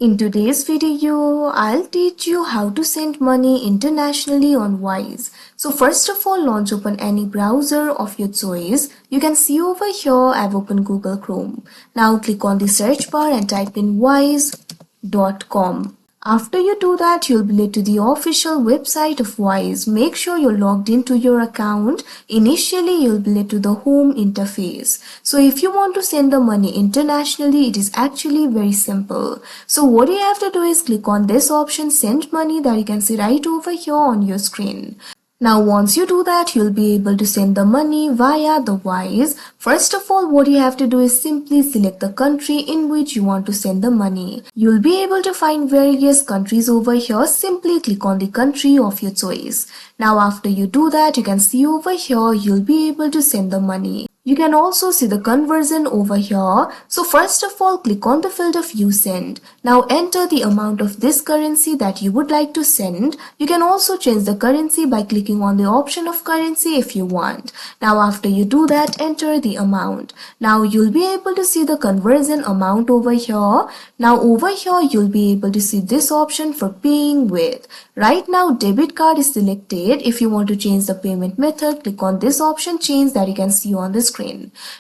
In today's video, I'll teach you how to send money internationally on Wise. So first of all, launch open any browser of your choice. You can see over here, I've opened Google Chrome. Now click on the search bar and type in wise.com. After you do that, you'll be led to the official website of Wise. Make sure you're logged into your account. Initially, you'll be led to the home interface. So if you want to send the money internationally, it is actually very simple. So what you have to do is click on this option, send money, that you can see right over here on your screen. Now once you do that, you'll be able to send the money via the Wise. First of all, what you have to do is simply select the country in which you want to send the money. You'll be able to find various countries over here. Simply click on the country of your choice. Now after you do that, you can see over here, you'll be able to send the money. You can also see the conversion over here. So first of all, click on the field of you send. Now enter the amount of this currency that you would like to send. You can also change the currency by clicking on the option of currency if you want. Now after you do that, enter the amount. Now you'll be able to see the conversion amount over here. Now over here, you'll be able to see this option for paying with. Right now, debit card is selected. If you want to change the payment method, click on this option change that you can see on the screen.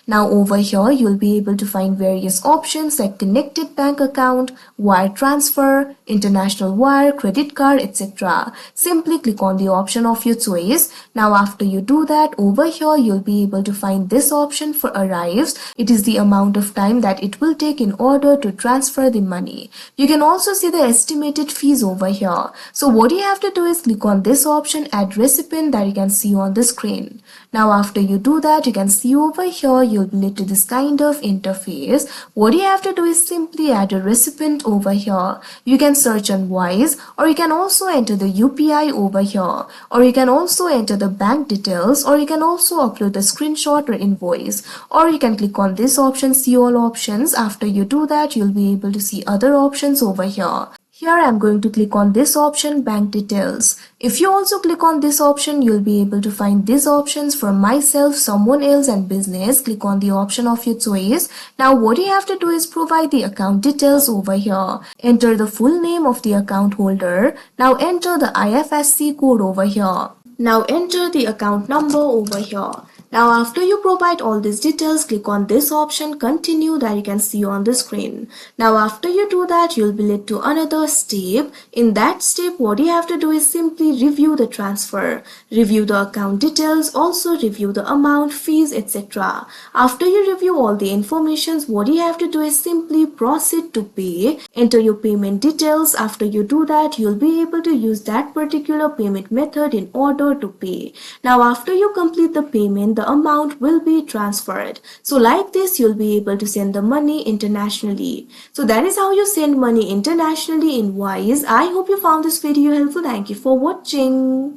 Now over here, you'll be able to find various options like connected bank account, wire transfer, international wire, credit card, etc. Simply click on the option of your choice. Now after you do that, over here, you'll be able to find this option for arrives. It is the amount of time that it will take in order to transfer the money. You can also see the estimated fees over here. So what you have to do is click on this option, add recipient, that you can see on the screen. Now after you do that, you can see over here, you'll be led to this kind of interface. What you have to do is simply add a recipient over here. You can search on Wise, or you can also enter the UPI over here, or you can also enter the bank details, or you can also upload the screenshot or invoice, or you can click on this option, see all options. After you do that, you'll be able to see other options over here. Here I'm going to click on this option, bank details. If you also click on this option, you'll be able to find these options for myself, someone else and business. Click on the option of your choice. Now what you have to do is provide the account details over here. Enter the full name of the account holder. Now enter the IFSC code over here. Now enter the account number over here. Now after you provide all these details, click on this option, continue, that you can see on the screen. Now after you do that, you'll be led to another step. In that step, what you have to do is simply review the transfer, review the account details, also review the amount, fees, etc. After you review all the informations, what you have to do is simply proceed to pay, enter your payment details. After you do that, you'll be able to use that particular payment method in order to pay. Now after you complete the payment, the amount will be transferred. So like this, you'll be able to send the money internationally. So that is how you send money internationally in Wise. I hope you found this video helpful. Thank you for watching.